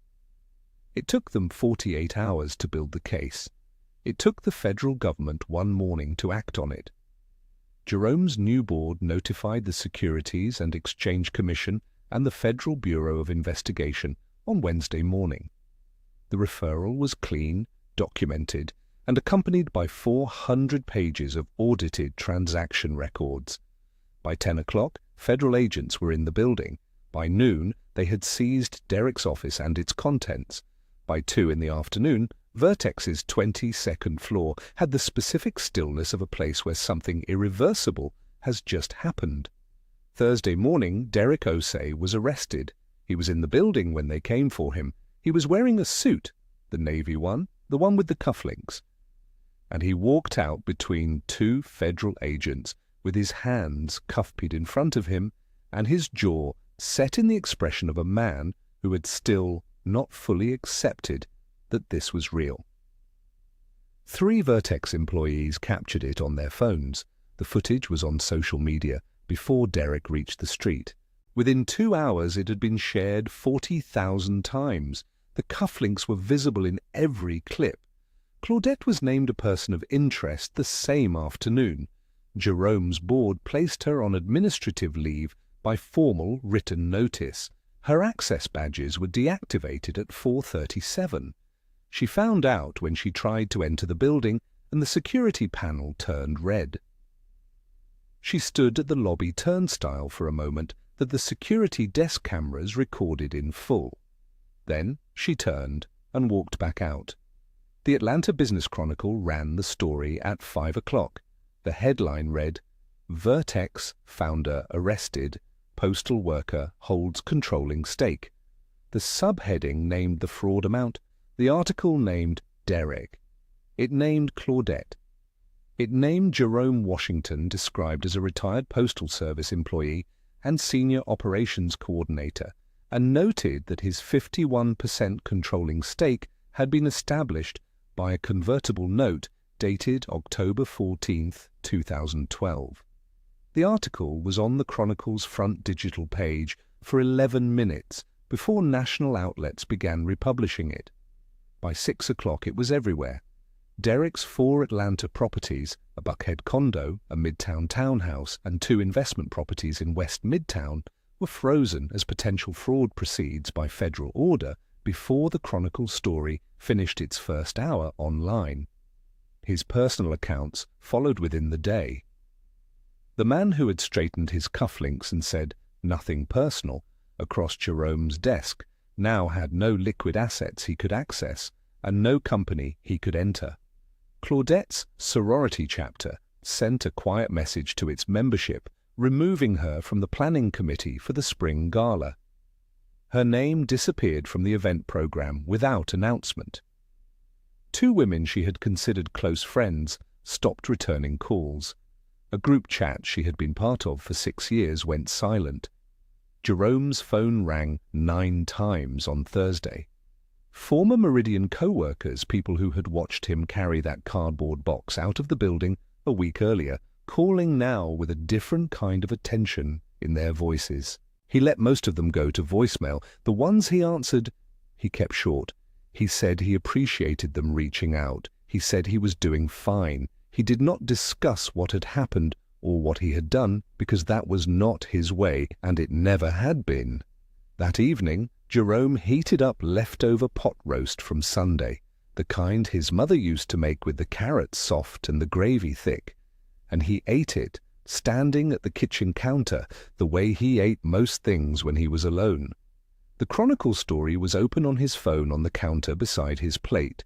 It took them 48 hours to build the case. It took the federal government one morning to act on it. Jerome's new board notified the Securities and Exchange Commission and the Federal Bureau of Investigation on Wednesday morning. The referral was clean, documented, and accompanied by 400 pages of audited transaction records. By 10 o'clock, federal agents were in the building. By noon, they had seized Derek's office and its contents. By 2 in the afternoon, Vertex's 22nd floor had the specific stillness of a place where something irreversible has just happened. Thursday morning, Derek Osei was arrested. He was in the building when they came for him. He was wearing a suit, the navy one, the one with the cufflinks. And he walked out between 2 federal agents with his hands cuffed in front of him and his jaw set in the expression of a man who had still not fully accepted that this was real. 3 Vertex employees captured it on their phones. The footage was on social media before Derek reached the street. Within 2 hours it had been shared 40,000 times. The cufflinks were visible in every clip. Claudette was named a person of interest the same afternoon. Jerome's board placed her on administrative leave by formal written notice. Her access badges were deactivated at 4:37. She found out when she tried to enter the building and the security panel turned red. She stood at the lobby turnstile for a moment that the security desk cameras recorded in full. Then she turned and walked back out. The Atlanta Business Chronicle ran the story at 5 o'clock. The headline read, "Vertex Founder Arrested, Postal Worker Holds Controlling Stake." The subheading named the fraud amount. The article named Derek. It named Claudette. It named Jerome Washington, described as a retired Postal Service employee and senior operations coordinator, and noted that his 51% controlling stake had been established by a convertible note dated October 14, 2012. The article was on the Chronicle's front digital page for 11 minutes before national outlets began republishing it. By 6 o'clock it was everywhere. Derek's 4 Atlanta properties, a Buckhead condo, a Midtown townhouse, and 2 investment properties in West Midtown, were frozen as potential fraud proceeds by federal order before the Chronicle story finished its first hour online. His personal accounts followed within the day. The man who had straightened his cufflinks and said, "Nothing personal," across Jerome's desk now had no liquid assets he could access and no company he could enter. Claudette's sorority chapter sent a quiet message to its membership, removing her from the planning committee for the spring gala. Her name disappeared from the event program without announcement. 2 women she had considered close friends stopped returning calls. A group chat she had been part of for 6 years went silent. Jerome's phone rang 9 times on Thursday. Former Meridian co-workers, people who had watched him carry that cardboard box out of the building a week earlier, calling now with a different kind of attention in their voices. He let most of them go to voicemail. The ones he answered, he kept short. He said he appreciated them reaching out. He said he was doing fine. He did not discuss what had happened or what he had done because that was not his way, and it never had been. That evening, Jerome heated up leftover pot roast from Sunday, the kind his mother used to make with the carrots soft and the gravy thick, and he ate it, standing at the kitchen counter, the way he ate most things when he was alone. The Chronicle story was open on his phone on the counter beside his plate.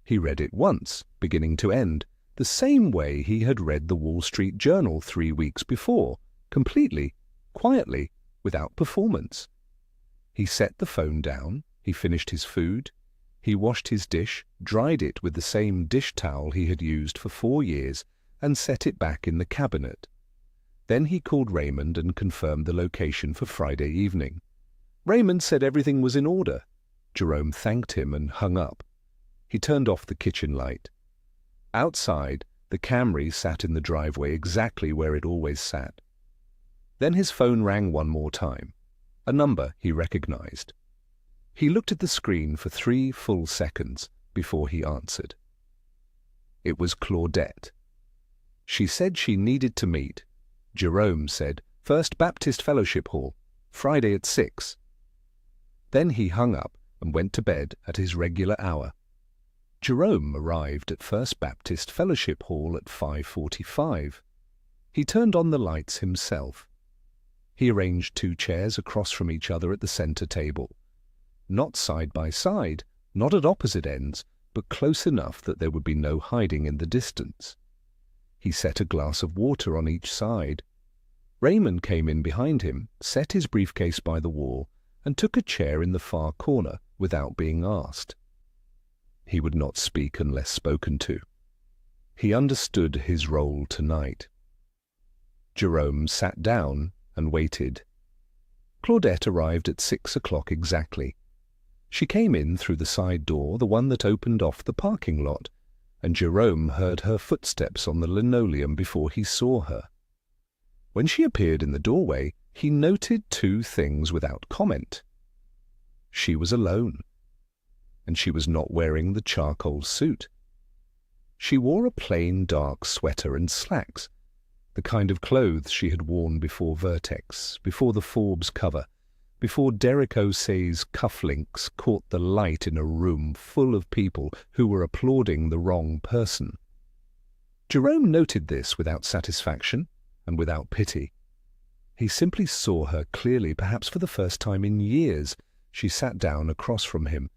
He read it once, beginning to end, the same way he had read the Wall Street Journal 3 weeks before, completely, quietly, without performance. He set the phone down, he finished his food, he washed his dish, dried it with the same dish towel he had used for 4 years, and set it back in the cabinet. Then he called Raymond and confirmed the location for Friday evening. Raymond said everything was in order. Jerome thanked him and hung up. He turned off the kitchen light. Outside, the Camry sat in the driveway exactly where it always sat. Then his phone rang one more time. A number he recognized. He looked at the screen for 3 full seconds before he answered. It was Claudette. She said she needed to meet. Jerome said, First Baptist Fellowship Hall, Friday at 6. Then he hung up and went to bed at his regular hour. Jerome arrived at First Baptist Fellowship Hall at 5:45. He turned on the lights himself. He arranged 2 chairs across from each other at the center table. Not side by side, not at opposite ends, but close enough that there would be no hiding in the distance. He set a glass of water on each side. Raymond came in behind him, set his briefcase by the wall, and took a chair in the far corner without being asked. He would not speak unless spoken to. He understood his role tonight. Jerome sat down and waited. Claudette arrived at 6 o'clock exactly. She came in through the side door, the one that opened off the parking lot, and Jerome heard her footsteps on the linoleum before he saw her. When she appeared in the doorway, he noted 2 things without comment. She was alone, and she was not wearing the charcoal suit. She wore a plain dark sweater and slacks, the kind of clothes she had worn before Vertex, before the Forbes cover, before Derek O'Sea's cufflinks caught the light in a room full of people who were applauding the wrong person. Jerome noted this without satisfaction and without pity. He simply saw her clearly, perhaps for the first time in years. She sat down across from him.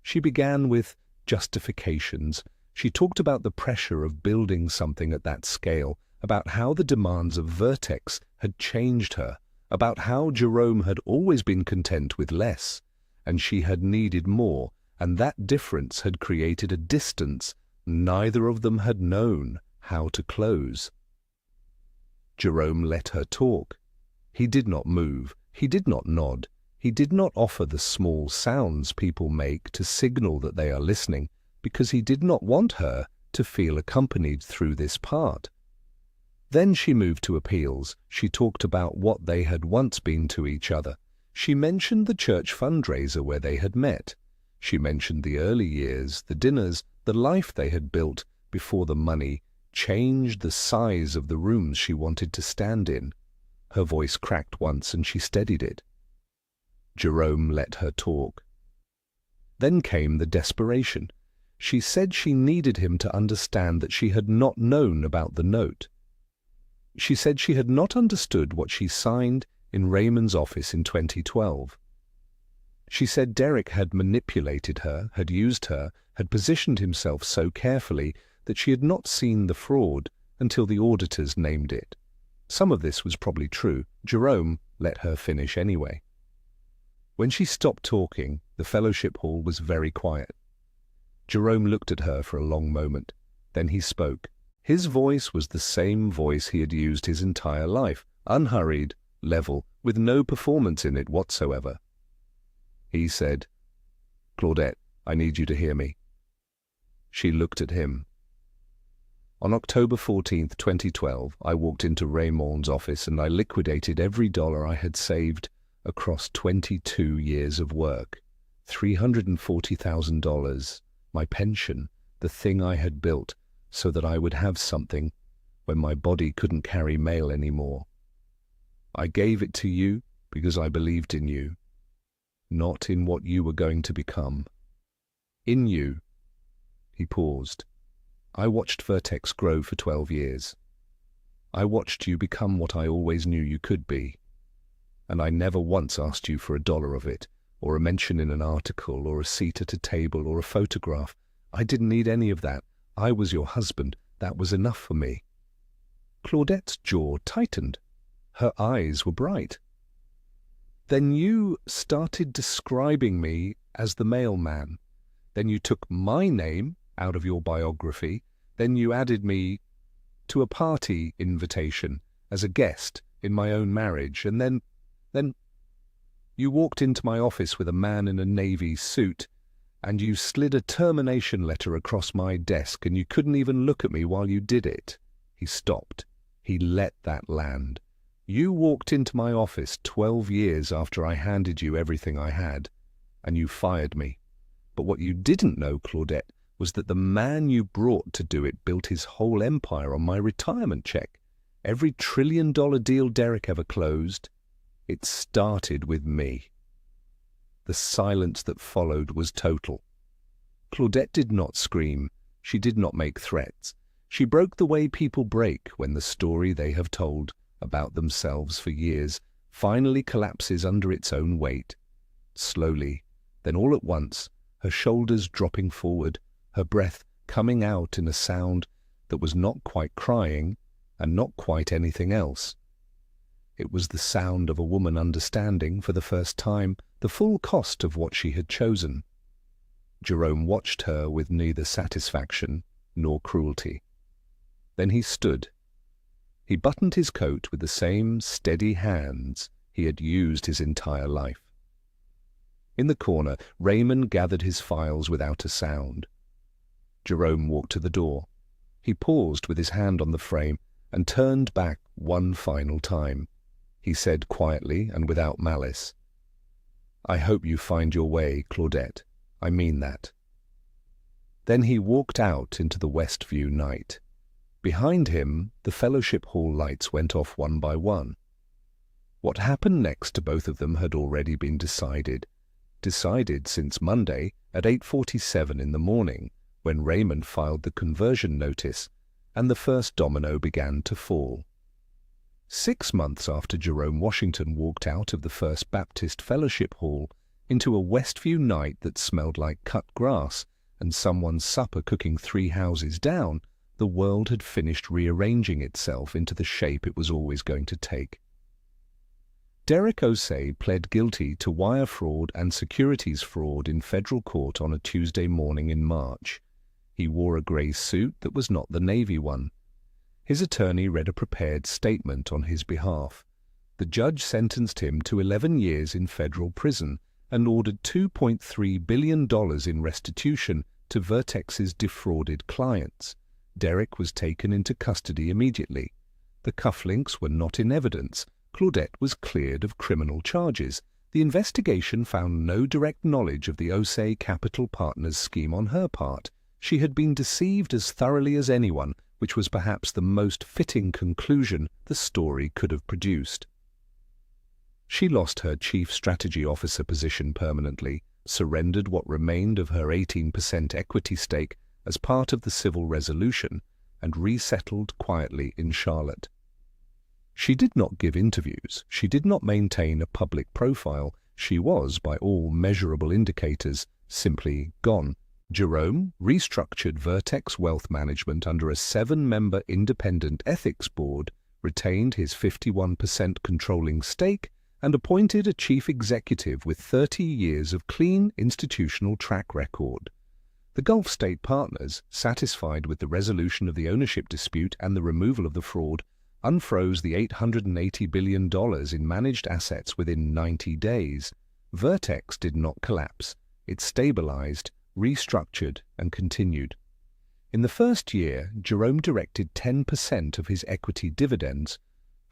She began with justifications. She talked about the pressure of building something at that scale, about how the demands of Vertex had changed her, about how Jerome had always been content with less, and she had needed more, and that difference had created a distance neither of them had known, how to close. Jerome let her talk. He did not move. He did not nod. He did not offer the small sounds people make to signal that they are listening, because he did not want her to feel accompanied through this part. Then she moved to appeals. She talked about what they had once been to each other. She mentioned the church fundraiser where they had met. She mentioned the early years, the dinners, the life they had built before the money changed the size of the rooms she wanted to stand in. Her voice cracked once and she steadied it. Jerome let her talk. Then came the desperation. She said she needed him to understand that she had not known about the note. She said she had not understood what she signed in Raymond's office in 2012. She said Derek had manipulated her, had used her, had positioned himself so carefully that she had not seen the fraud until the auditors named it. Some of this was probably true. Jerome let her finish anyway. When she stopped talking, the fellowship hall was very quiet. Jerome looked at her for a long moment. Then he spoke. His voice was the same voice he had used his entire life, unhurried, level, with no performance in it whatsoever. He said, "Claudette, I need you to hear me." She looked at him. On October 14th, 2012, I walked into Raymond's office and I liquidated every dollar I had saved across 22 years of work. $340,000, my pension, the thing I had built so that I would have something when my body couldn't carry mail anymore. I gave it to you because I believed in you, not in what you were going to become. In you. He paused. I watched Vertex grow for 12 years. I watched you become what I always knew you could be. And I never once asked you for a dollar of it, or a mention in an article, or a seat at a table, or a photograph. I didn't need any of that. I was your husband. That was enough for me. Claudette's jaw tightened. Her eyes were bright. Then you started describing me as the mailman. Then you took my name out of your biography. Then you added me to a party invitation as a guest in my own marriage. And then you walked into my office with a man in a navy suit, and you slid a termination letter across my desk, and you couldn't even look at me while you did it. He stopped. He let that land. You walked into my office 12 years after I handed you everything I had, and you fired me. But what you didn't know, Claudette, was that the man you brought to do it built his whole empire on my retirement check. Every trillion-dollar deal Derek ever closed, it started with me. The silence that followed was total. Claudette did not scream. She did not make threats. She broke the way people break when the story they have told about themselves for years finally collapses under its own weight. Slowly, then all at once, her shoulders dropping forward, her breath coming out in a sound that was not quite crying and not quite anything else. It was the sound of a woman understanding, for the first time, the full cost of what she had chosen. Jerome watched her with neither satisfaction nor cruelty. Then he stood. He buttoned his coat with the same steady hands he had used his entire life. In the corner, Raymond gathered his files without a sound. Jerome walked to the door. He paused with his hand on the frame and turned back one final time. He said quietly and without malice, "I hope you find your way, Claudette. I mean that." Then he walked out into the Westview night. Behind him, the fellowship hall lights went off one by one. What happened next to both of them had already been decided since Monday at 8:47 in the morning, when Raymond filed the conversion notice and the first domino began to fall. 6 months after Jerome Washington walked out of the First Baptist Fellowship Hall into a Westview night that smelled like cut grass and someone's supper cooking 3 houses down, the world had finished rearranging itself into the shape it was always going to take. Derek Osei pled guilty to wire fraud and securities fraud in federal court on a Tuesday morning in March. He wore a grey suit that was not the Navy one. His attorney read a prepared statement on his behalf. The judge sentenced him to 11 years in federal prison and ordered $2.3 billion in restitution to Vertex's defrauded clients. Derek was taken into custody immediately. The cufflinks were not in evidence. Claudette was cleared of criminal charges. The investigation found no direct knowledge of the Osei Capital Partners scheme on her part. She had been deceived as thoroughly as anyone, which was perhaps the most fitting conclusion the story could have produced. She lost her chief strategy officer position permanently, surrendered what remained of her 18% equity stake as part of the civil resolution, and resettled quietly in Charlotte. She did not give interviews. She did not maintain a public profile. She was, by all measurable indicators, simply gone. Jerome restructured Vertex Wealth Management under a 7-member independent ethics board, retained his 51% controlling stake, and appointed a chief executive with 30 years of clean institutional track record. The Gulf State Partners, satisfied with the resolution of the ownership dispute and the removal of the fraud, unfroze the $880 billion in managed assets within 90 days. Vertex did not collapse. It stabilized, restructured, and continued. In the first year, Jerome directed 10% of his equity dividends,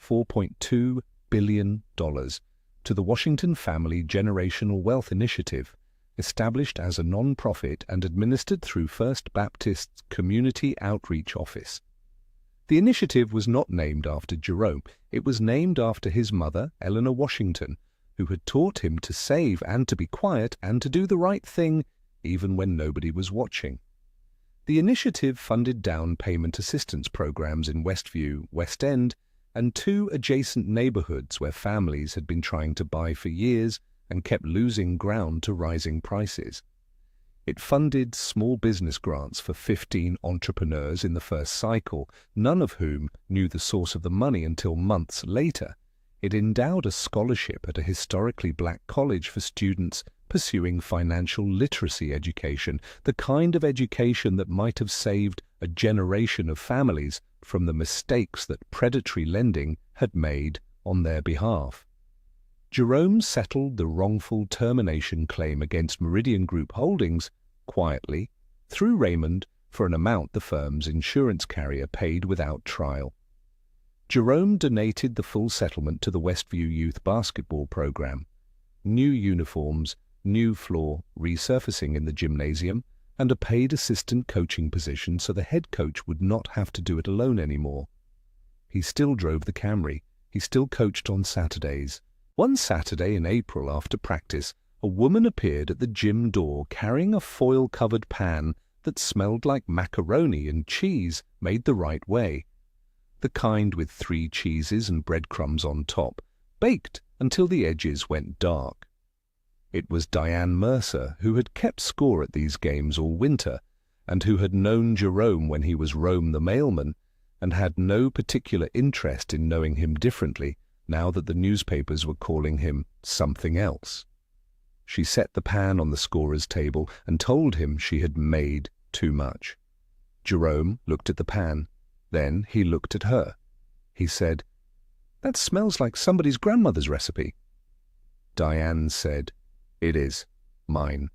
$4.2 billion, to the Washington Family Generational Wealth Initiative, established as a non-profit and administered through First Baptist's Community Outreach Office. The initiative was not named after Jerome. It was named after his mother, Eleanor Washington, who had taught him to save and to be quiet and to do the right thing even when nobody was watching. The initiative funded down payment assistance programs in Westview, West End, and 2 adjacent neighborhoods where families had been trying to buy for years and kept losing ground to rising prices. It funded small business grants for 15 entrepreneurs in the first cycle, none of whom knew the source of the money until months later. It endowed a scholarship at a historically black college for students pursuing financial literacy education, the kind of education that might have saved a generation of families from the mistakes that predatory lending had made on their behalf. Jerome settled the wrongful termination claim against Meridian Group Holdings quietly through Raymond for an amount the firm's insurance carrier paid without trial. Jerome donated the full settlement to the Westview Youth Basketball Program. New uniforms, new floor, resurfacing in the gymnasium, and a paid assistant coaching position so the head coach would not have to do it alone anymore. He still drove the Camry. He still coached on Saturdays. One Saturday in April after practice, a woman appeared at the gym door carrying a foil-covered pan that smelled like macaroni and cheese made the right way. The kind with 3 cheeses and breadcrumbs on top, baked until the edges went dark. It was Diane Mercer, who had kept score at these games all winter, and who had known Jerome when he was Rome the mailman, and had no particular interest in knowing him differently now that the newspapers were calling him something else. She set the pan on the scorer's table and told him she had made too much. Jerome looked at the pan. Then he looked at her. He said, "That smells like somebody's grandmother's recipe." Diane said, "It is. Mine."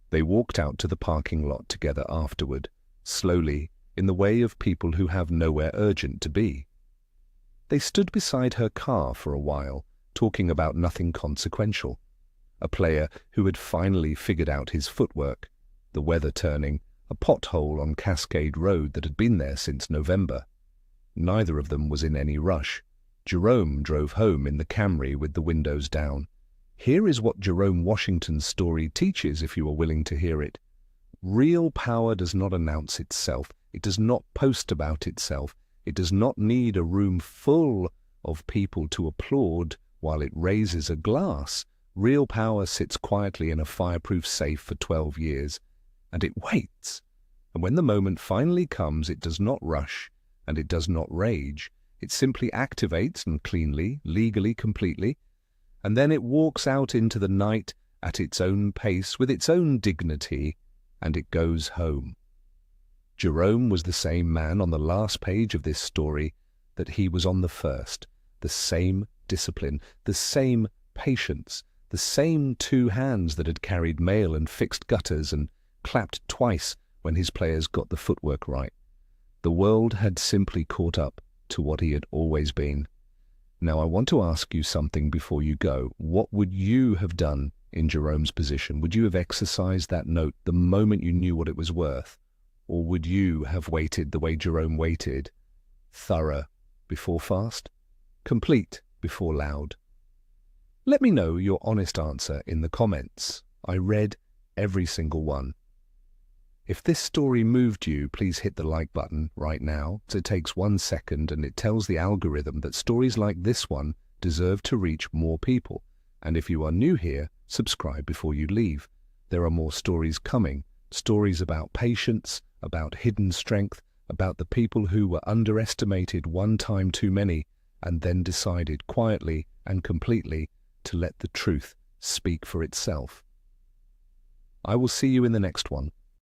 They walked out to the parking lot together afterward, slowly, in the way of people who have nowhere urgent to be. They stood beside her car for a while, talking about nothing consequential. A player who had finally figured out his footwork, the weather turning, a pothole on Cascade Road that had been there since November. Neither of them was in any rush. Jerome drove home in the Camry with the windows down. Here is what Jerome Washington's story teaches if you are willing to hear it. Real power does not announce itself. It does not post about itself. It does not need a room full of people to applaud while it raises a glass. Real power sits quietly in a fireproof safe for 12 years, and it waits. And when the moment finally comes, it does not rush, and it does not rage. It simply activates and cleanly, legally, completely, and then it walks out into the night at its own pace with its own dignity, and it goes home. Jerome was the same man on the last page of this story that he was on the first. The same discipline, the same patience, the same 2 hands that had carried mail and fixed gutters and clapped twice when his players got the footwork right. The world had simply caught up to what he had always been. Now I want to ask you something before you go. What would you have done in Jerome's position? Would you have exercised that note the moment you knew what it was worth? Or would you have waited the way Jerome waited? Thorough before fast? Complete before loud? Let me know your honest answer in the comments. I read every single one. If this story moved you, please hit the like button right now. It takes 1 second and it tells the algorithm that stories like this one deserve to reach more people. And if you are new here, subscribe before you leave. There are more stories coming, stories about patience, about hidden strength, about the people who were underestimated one time too many and then decided quietly and completely to let the truth speak for itself. I will see you in the next one.